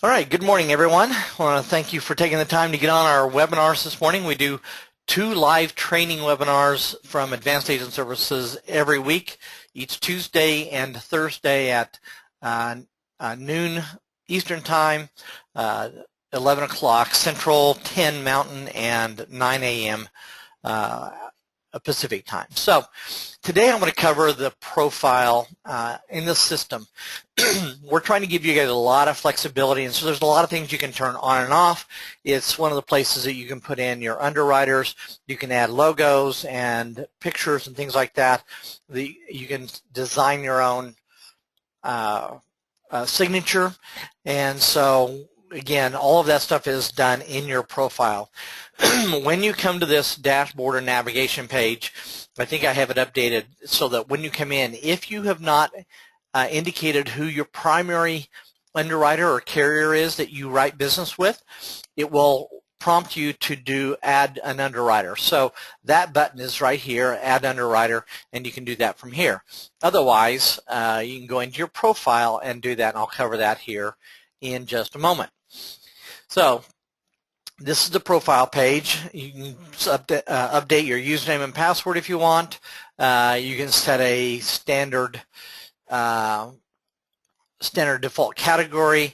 All right, good morning, everyone. I want to thank you for taking the time to get on our webinars this morning. We do 2 live training webinars from Advanced Agent Services every week, each Tuesday and Thursday at noon Eastern Time, 11 o'clock Central, 10 Mountain, and 9 a.m. Pacific Time. So today I'm going to cover the profile in the system. We're trying to give you guys a lot of flexibility, and so there's a lot of things you can turn on and off. It's one of the places that you can put in your underwriters. You can add logos and pictures and things like that. You can design your own signature, and so again, all of that stuff is done in your profile. When you come to this dashboard or navigation page, I think I have it updated so that when you come in, if you have not indicated who your primary underwriter or carrier is that you write business with, it will prompt you to add an underwriter. So that button is right here, add underwriter, and you can do that from here. Otherwise, you can go into your profile and do that, and I'll cover that here in just a moment. So this is the profile page. You can update your username and password if you want. You can set a standard default category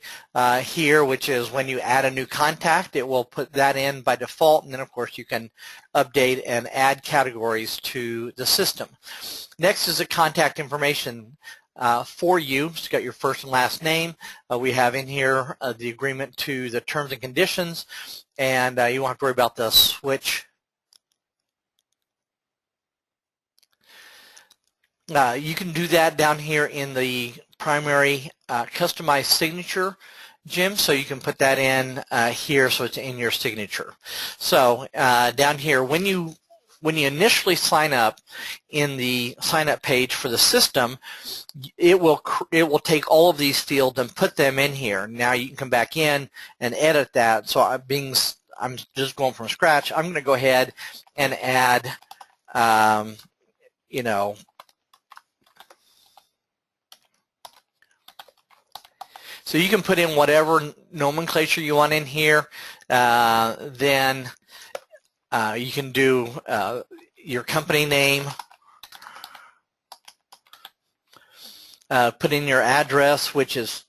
here, which is when you add a new contact, it will put that in by default, and then of course you can update and add categories to the system. Next is the contact information for you. It's got your first and last name. We have in here the agreement to the terms and conditions, and you won't have to worry about the switch. You can do that down here in the primary customized signature, Jim, so you can put that in here so it's in your signature. So down here, when you initially sign up in the sign up page for the system, it will take all of these fields and put them in here. Now you can come back in and edit that. So I'm just going from scratch. I'm going to go ahead and add so you can put in whatever nomenclature you want in here. Then you can do your company name, put in your address, which is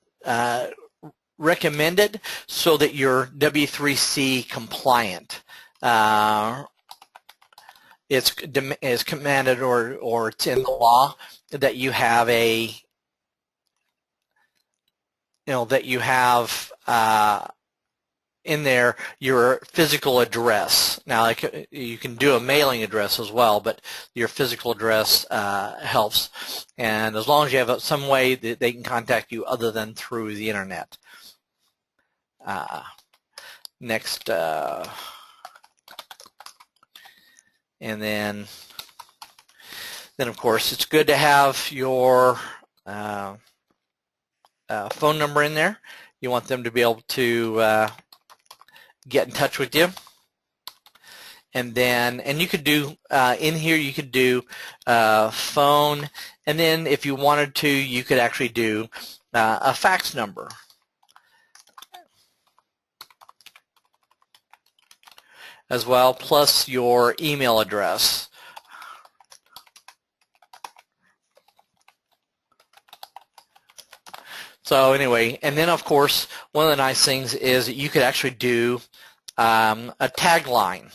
recommended so that you're W3C compliant. It's commanded or it's in the law that you have in there your physical address. Now you can do a mailing address as well, but your physical address helps, and as long as you have some way that they can contact you other than through the internet. Next, and then of course it's good to have your phone number in there. You want them to be able to get in touch with you, and you could do in here. You could do phone, and then if you wanted to, you could actually do a fax number as well, plus your email address. So anyway, and then of course, one of the nice things is that you could actually do a tagline,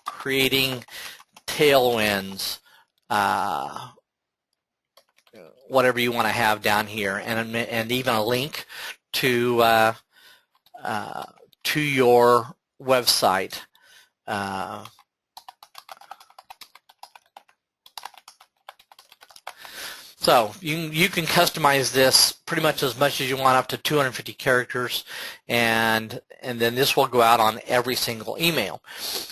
creating tailwinds, whatever you want to have down here, and even a link to your website. So you can customize this pretty much as you want, up to 250 characters, and then this will go out on every single email.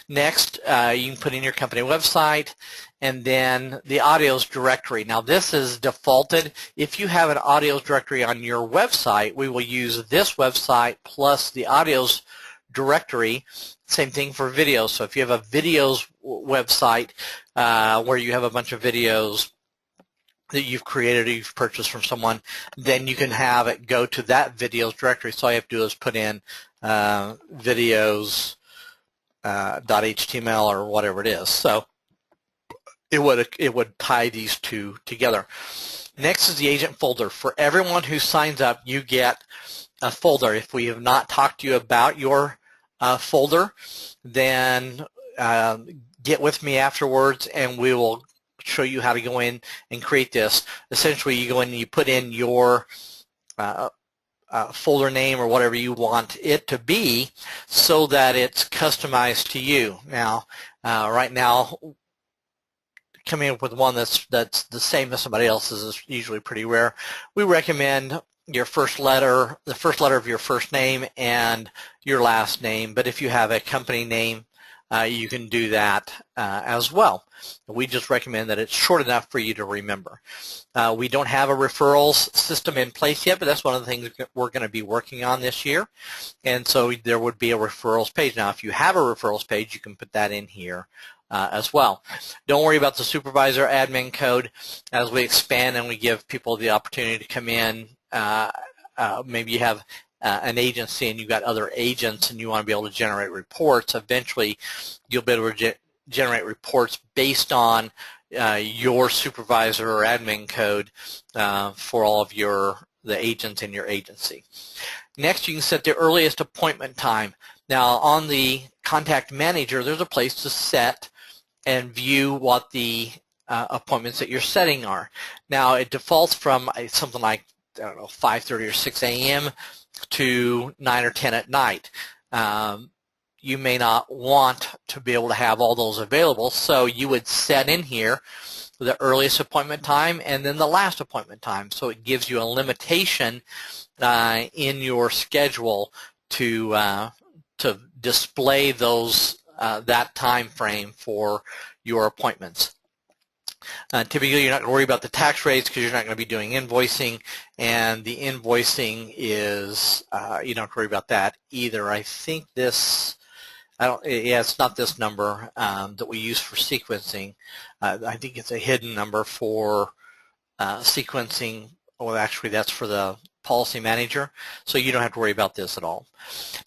Next, you can put in your company website, and then the audios directory. Now this is defaulted. If you have an audios directory on your website, we will use this website plus the audios directory. Same thing for videos. So if you have a videos website where you have a bunch of videos, that you've created or you've purchased from someone, then you can have it go to that videos directory. So all you have to do is put in videos .html or whatever it is. So it would tie these two together. Next is the agent folder. For everyone who signs up, you get a folder. If we have not talked to you about your folder, then get with me afterwards and we will show you how to go in and create this. Essentially, you go in and you put in your folder name or whatever you want it to be so that it's customized to you. Now, right now, coming up with one that's the same as somebody else's is usually pretty rare. We recommend your first letter, the first letter of your first name and your last name, but if you have a company name, you can do that as well. We just recommend that it's short enough for you to remember. We don't have a referrals system in place yet, but that's one of the things we're going to be working on this year. And so there would be a referrals page. Now, if you have a referrals page, you can put that in here as well. Don't worry about the supervisor admin code. As we expand and we give people the opportunity to come in, maybe you have an agency and you've got other agents and you want to be able to generate reports. Eventually, you'll be able to generate reports based on your supervisor or admin code for all of the agents in your agency. Next, you can set the earliest appointment time. Now, on the Contact Manager, there's a place to set and view what the appointments that you're setting are. Now, it defaults from something like, I don't know, 5:30 or 6 a.m. to 9 or 10 at night. You may not want to be able to have all those available, so you would set in here the earliest appointment time and then the last appointment time. So it gives you a limitation in your schedule to display those that time frame for your appointments. Typically, you're not going to worry about the tax rates because you're not going to be doing invoicing, and the invoicing is you don't have to worry about that either. I think this, it's not this number that we use for sequencing. I think it's a hidden number for sequencing. Well, actually, that's for the policy manager, so you don't have to worry about this at all.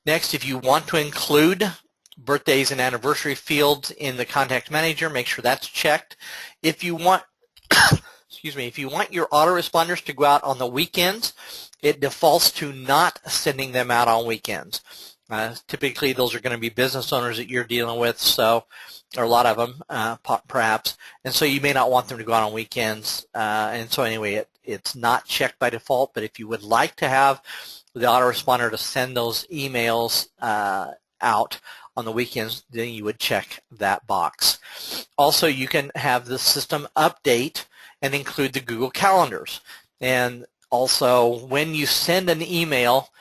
Next, if you want to include birthdays and anniversary fields in the Contact Manager, make sure that's checked. If you want, excuse me, if you want your autoresponders to go out on the weekends, it defaults to not sending them out on weekends. Typically, those are going to be business owners that you're dealing with, so, or a lot of them, perhaps, and so you may not want them to go out on weekends. And so anyway, it's not checked by default, but if you would like to have the autoresponder to send those emails out on the weekends, then you would check that box. Also, you can have the system update and include the Google Calendars. And also, when you send an email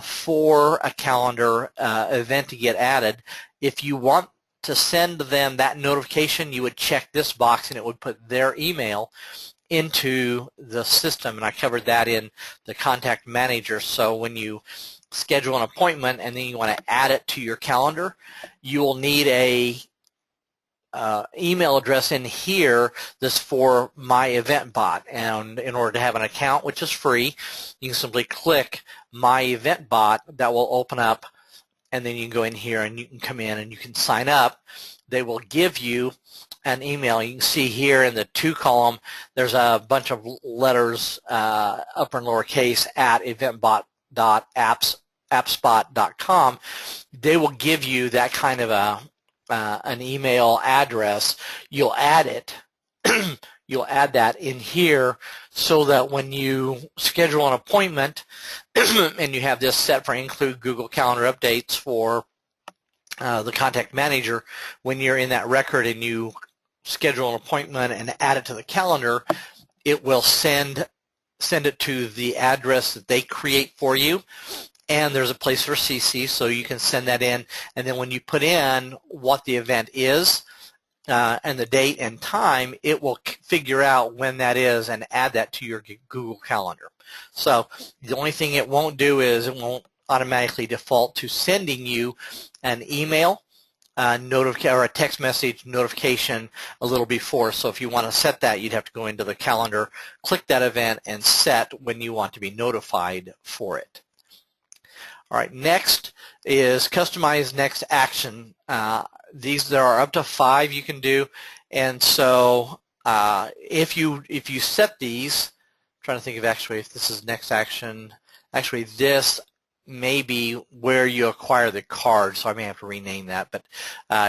for a calendar event to get added, if you want to send them that notification, you would check this box and it would put their email into the system. And I covered that in the Contact Manager. So when you schedule an appointment and then you want to add it to your calendar, you will need a email address in here that's for myEventBot. And in order to have an account, which is free, you can simply click myEventBot. That will open up, and then you can go in here and you can come in and you can sign up. They will give you an email. You can see here in the to column, there's a bunch of letters, upper and lowercase, at eventbot.appspot.com. They will give you that kind of an email address. You'll add it. You'll add that in here so that when you schedule an appointment and you have this set for include Google Calendar updates for the Contact Manager, when you're in that record and you schedule an appointment and add it to the calendar, it will send it to the address that they create for you. And there's a place for CC, so you can send that in. And then when you put in what the event is and the date and time, it will figure out when that is and add that to your Google Calendar. So the only thing it won't do is it won't automatically default to sending you an email or a text message notification a little before. So if you want to set that, you'd have to go into the calendar, click that event, and set when you want to be notified for it. All right, next is customize next action. There are up to 5 you can do, and so if you set these, I'm trying to think of actually if this is next action. Actually, this may be where you acquire the card, so I may have to rename that. But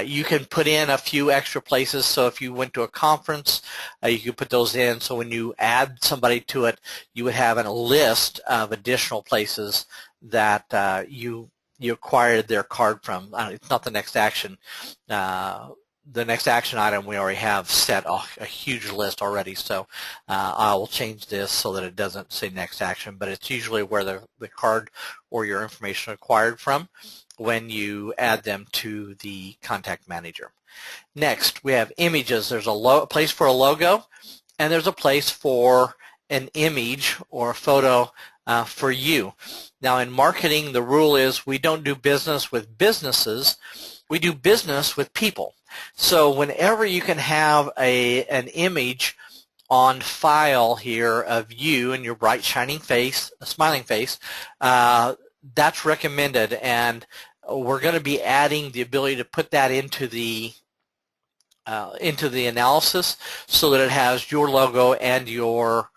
you can put in a few extra places. So if you went to a conference, you could put those in. So when you add somebody to it, you would have a list of additional places that you acquired their card from. It's not the next action. The next action item we already have set a huge list already, so I will change this so that it doesn't say next action, but it's usually where the card or your information acquired from when you add them to the contact manager. Next, we have images. There's a place for a logo, and there's a place for an image or a photo for you. Now in marketing, the rule is we don't do business with businesses, we do business with people. So whenever you can have an image on file here of you and your bright shining face, a smiling face, that's recommended, and we're going to be adding the ability to put that into the analysis so that it has your logo and your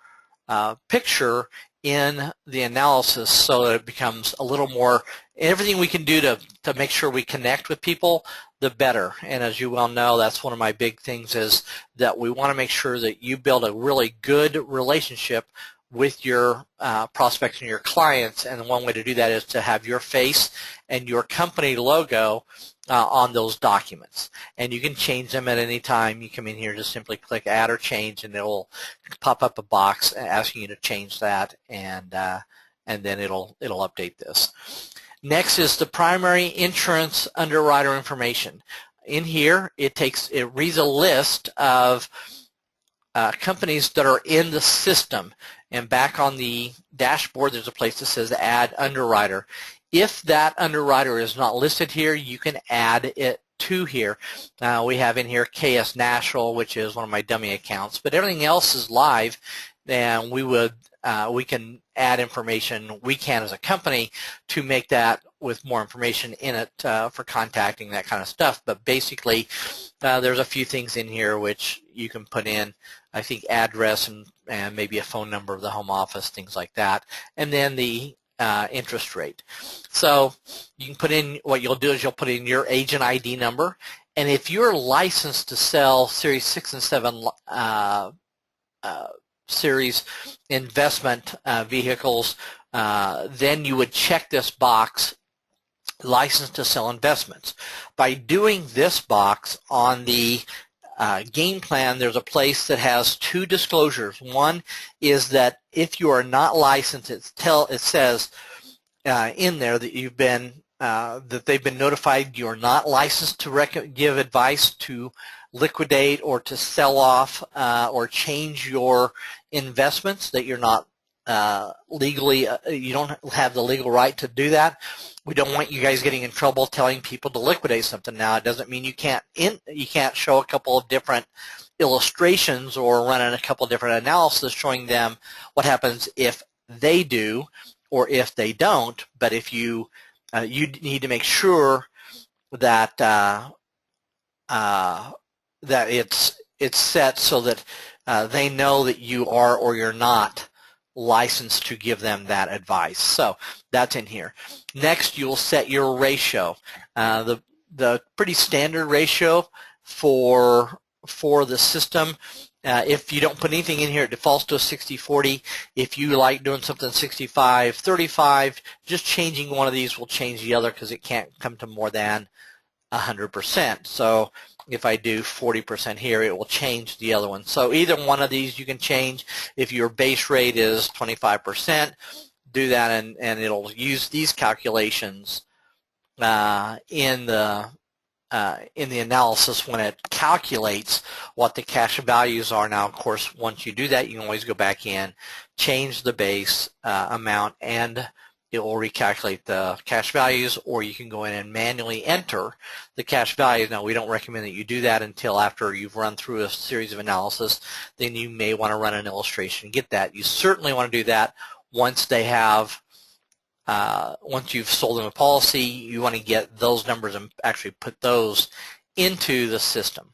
picture in the analysis, so that it becomes a little more, everything we can do to make sure we connect with people, the better. And as you well know, that's one of my big things, is that we want to make sure that you build a really good relationship with your prospects and your clients, and one way to do that is to have your face and your company logo on those documents. And you can change them at any time. You come in here, just simply click add or change, and it'll pop up a box asking you to change that, and then it'll update this. Next is the primary insurance underwriter information. In here, it reads a list of companies that are in the system, and back on the dashboard there's a place that says add underwriter. If that underwriter is not listed here, you can add it to here. We have in here KS National, which is one of my dummy accounts, but everything else is live, and we can add information, we can as a company, to make that with more information in it for contacting, that kind of stuff. But basically there's a few things in here which you can put in, I think address and maybe a phone number of the home office, things like that, and then the interest rate. So you can put in, what you'll do is you'll put in your agent ID number, and if you're licensed to sell Series 6 and 7 series investment vehicles, then you would check this box, licensed to sell investments. By doing this box on the game plan, there's a place that has 2 disclosures. One is that if you are not licensed, it says in there that you've been that they've been notified you're not licensed to give advice to liquidate or to sell off or change your investments, that you're not legally, you don't have the legal right to do that. We don't want you guys getting in trouble telling people to liquidate something. Now, it doesn't mean you can't show a couple of different illustrations or run in a couple of different analysis showing them what happens if they do or if they don't. But if you need to make sure that that it's set so that they know that you are or you're not licensed to give them that advice. So that's in here. Next, you'll set your ratio. The pretty standard ratio for the system. If you don't put anything in here, it defaults to a 60-40. If you like doing something 65-35, just changing one of these will change the other, because it can't come to more than 100%. So if I do 40% here, it will change the other one. So either one of these you can change. If your base rate is 25%, do that, and it'll use these calculations in the analysis when it calculates what the cash values are. Now, of course, once you do that, you can always go back in, change the base amount and it will recalculate the cash values, or you can go in and manually enter the cash values. Now, we don't recommend that you do that until after you've run through a series of analysis. Then you may want to run an illustration and get that. You certainly want to do that once they have, once you've sold them a policy. You want to get those numbers and actually put those into the system.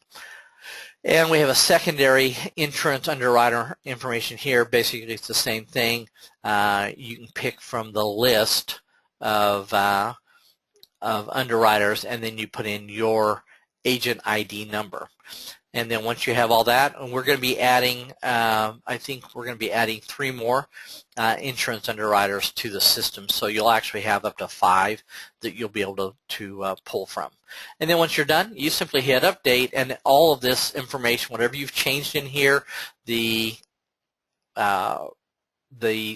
And we have a secondary insurance underwriter information here. Basically, it's the same thing. You can pick from the list of underwriters, and then you put in your agent ID number. And then once you have all that, and we're going to be adding, I think we're going to be adding 3 more insurance underwriters to the system. So you'll actually have up to 5 that you'll be able to pull from. And then once you're done, you simply hit update, and all of this information, whatever you've changed in here, the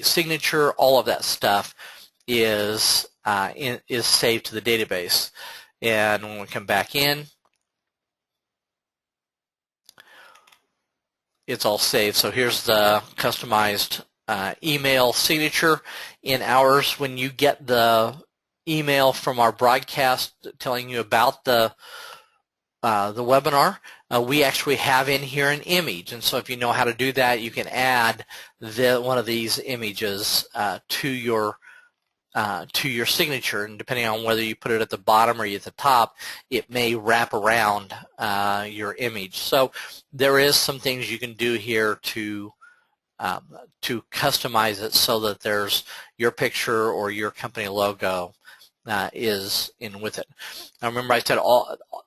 signature, all of that stuff is saved to the database. And when we come back in, it's all saved. So here's the customized email signature. In ours, when you get the email from our broadcast telling you about the webinar, we actually have in here an image. And so if you know how to do that, you can add one of these images to your signature, and depending on whether you put it at the bottom or at the top, it may wrap around your image. So there is some things you can do here to customize it so that there's your picture or your company logo is in with it. Now remember, I said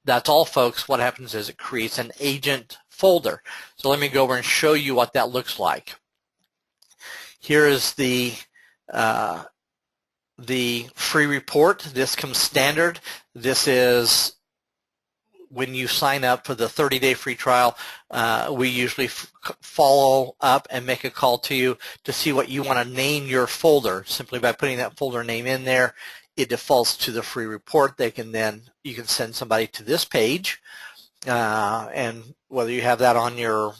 that's all, folks. What happens is it creates an agent folder. So let me go over and show you what that looks like. Here is the free report. This comes standard. This is when you sign up for the 30-day free trial. We usually follow up and make a call to you to see what you want to name your folder. Simply by putting that folder name in there, it defaults to the free report. You can send somebody to this page, and whether you have that on your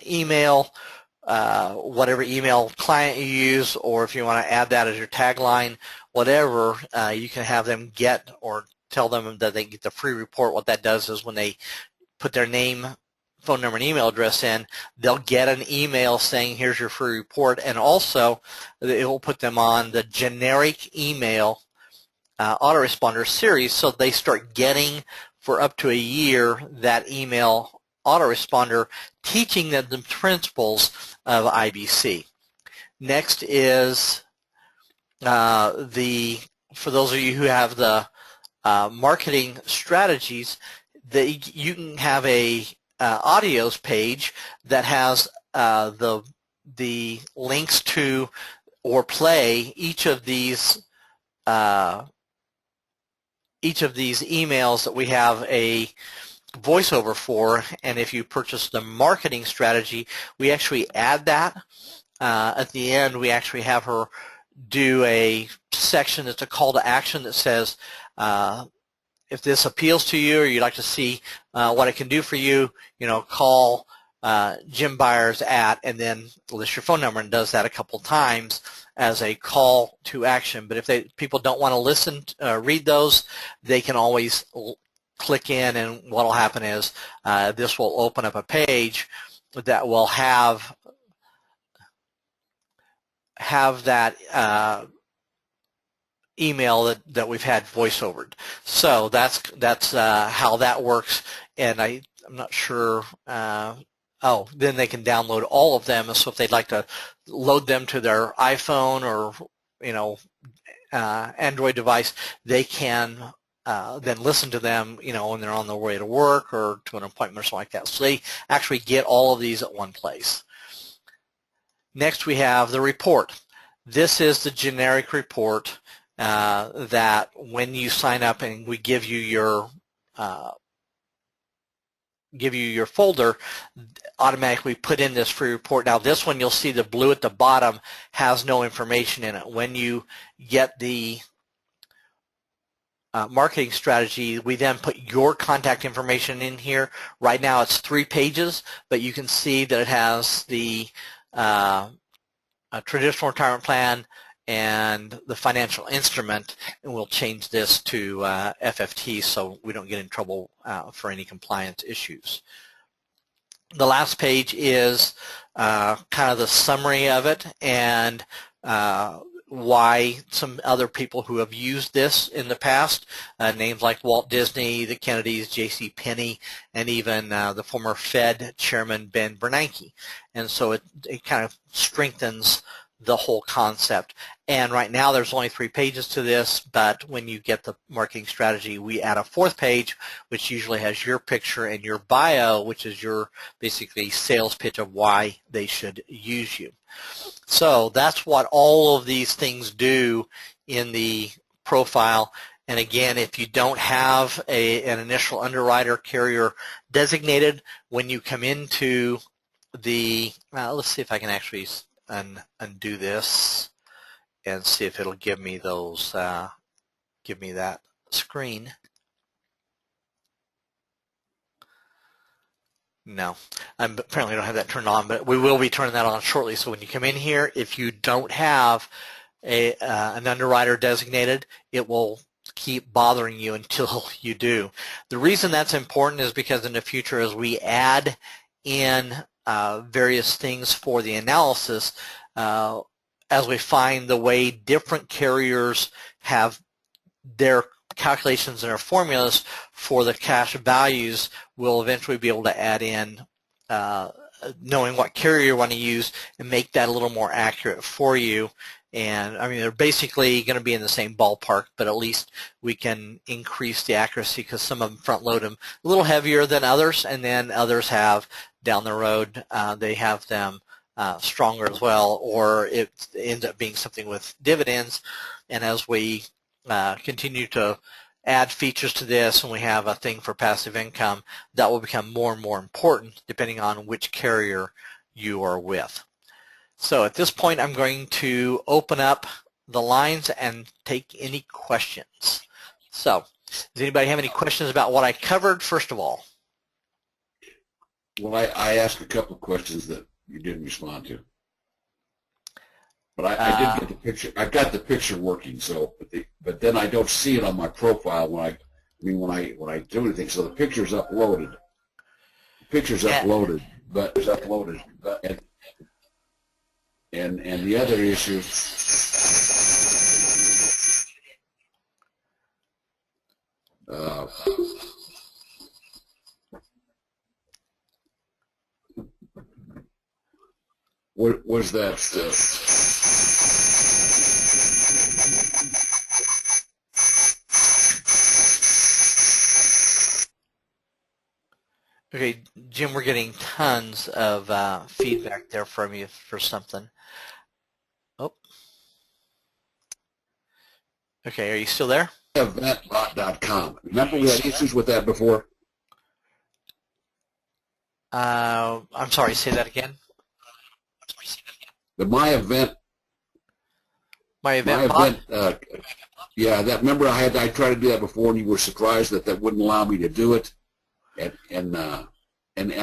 email, whatever email client you use, or if you want to add that as your tagline, whatever, you can have them get, or tell them that they get the free report. What that does is when they put their name, phone number, and email address in, they'll get an email saying here's your free report, and also it will put them on the generic email autoresponder series, so they start getting for up to a year that email autoresponder teaching them the principles of IBC. Next is for those of you who have the marketing strategies, you can have a audios page that has the links to or play each of these emails that we have a voiceover for. And if you purchase the marketing strategy, we actually add that. At the end, we actually have her do a section that's a call to action that says, if this appeals to you or you'd like to see what it can do for you, call Jim Byers at, and then list your phone number, and does that a couple times as a call to action. But if people don't want to listen, read those, they can always click in, and what will happen is this will open up a page that will have that email that we've had voiceovered. So that's how that works. And I'm not sure. Then they can download all of them. So if they'd like to load them to their iPhone or Android device, they can then listen to them, when they're on their way to work or to an appointment or something like that. So they actually get all of these at one place. Next, we have the report. This is the generic report that when you sign up and we give you your folder, automatically put in this free report. Now this one, you'll see the blue at the bottom has no information in it. When you get the marketing strategy, we then put your contact information in here. Right now it's 3 pages, but you can see that it has the traditional retirement plan, and the financial instrument, and we'll change this to FFT so we don't get in trouble for any compliance issues. The last page is kind of the summary of it and why some other people who have used this in the past, names like Walt Disney, the Kennedys, J.C. Penney, and even the former Fed chairman Ben Bernanke. And so it kind of strengthens the whole concept. And right now there's only 3 pages to this, but when you get the marketing strategy, we add a 4th page, which usually has your picture and your bio, which is your basically sales pitch of why they should use you. So that's what all of these things do in the profile. And again, if you don't have an initial underwriter carrier designated, when you come into the, let's see if I can actually undo this and see if it'll give me those, give me that screen. No, I apparently don't have that turned on, but we will be turning that on shortly. So when you come in here, if you don't have an underwriter designated, it will keep bothering you until you do. The reason that's important is because in the future, as we add in various things for the analysis, as we find the way different carriers have their calculations and their formulas for the cash values, we'll eventually be able to add in knowing what carrier you want to use and make that a little more accurate for you. And I mean, they're basically going to be in the same ballpark, but at least we can increase the accuracy because some of them front load them a little heavier than others, and then others have down the road, they have them stronger as well, or it ends up being something with dividends. And as we continue to add features to this and we have a thing for passive income, that will become more and more important depending on which carrier you are with. So at this point, I'm going to open up the lines and take any questions. So does anybody have any questions about what I covered, first of all? Well, I asked a couple of questions that you didn't respond to. But I did get the picture. I've got the picture working, so but then I don't see it on my profile when I do anything. So the picture's uploaded. The picture's uploaded, but it's uploaded. And the other issue. What was that? Okay, Jim, we're getting tons of feedback there from you for something. Oh. Okay, are you still there? Eventbot.com. Remember we had issues with that before? I'm sorry, say that again. The My Event yeah, that. Remember, I tried to do that before, and you were surprised that wouldn't allow me to do it. And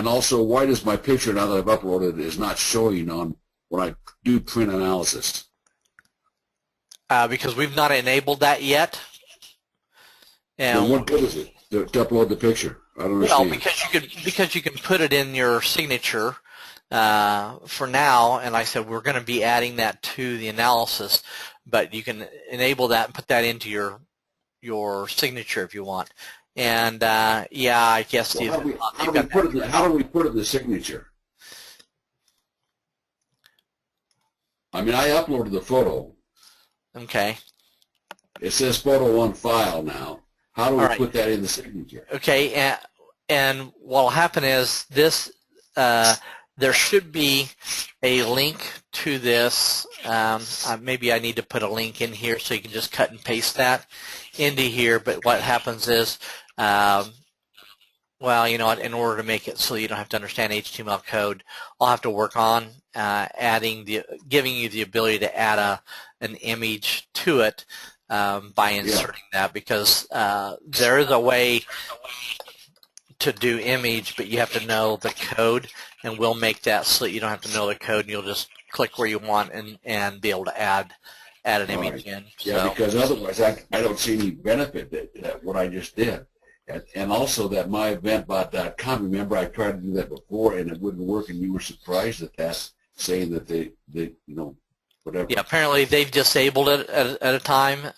also, why does my picture, now that I've uploaded it, is not showing on when I do print analysis? Because we've not enabled that yet. And then what good is it to upload the picture? I don't understand. Well, because you can put it in your signature for now, and I said we're going to be adding that to the analysis, but you can enable that and put that into your signature if you want. And yeah, I guess how do we put it in the signature? I mean, I uploaded the photo. Okay. It says photo on file now. How do we put that in the signature? Okay, and what will happen is this. There should be a link to this. Maybe I need to put a link in here so you can just cut and paste that into here. But what happens is, well, you know what, in order to make it so you don't have to understand HTML code, I'll have to work on giving you the ability to add an image to it by inserting that, because there is a way to do image, but you have to know the code, and we'll make that so that you don't have to know the code, and you'll just click where you want and be able to add add an All image right. in. Yeah, So because otherwise I don't see any benefit that what I just did. And also that myeventbot.com, remember I tried to do that before and it wouldn't work and you were surprised at that, saying that they whatever. yeah, apparently they've disabled it at a time.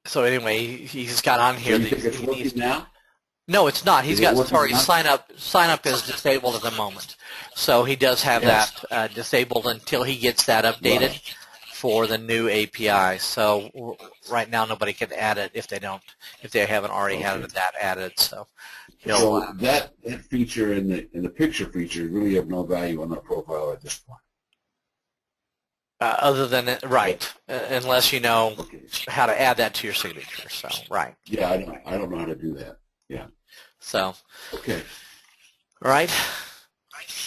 So anyway, he's got on So here. you think it's working now? No, it's not. He's Is it got, working sorry, now? sign up is disabled at the moment. So he does have Yes. that disabled until he gets that updated Right. for the new API. So right now nobody can add it if they haven't already had Okay. that added. So he'll, So that feature and the picture feature really have no value on our profile at this point. other than right, unless you know Okay. how to add that to your signature. So right. Yeah, I don't know how to do that. Yeah. So Okay. all right.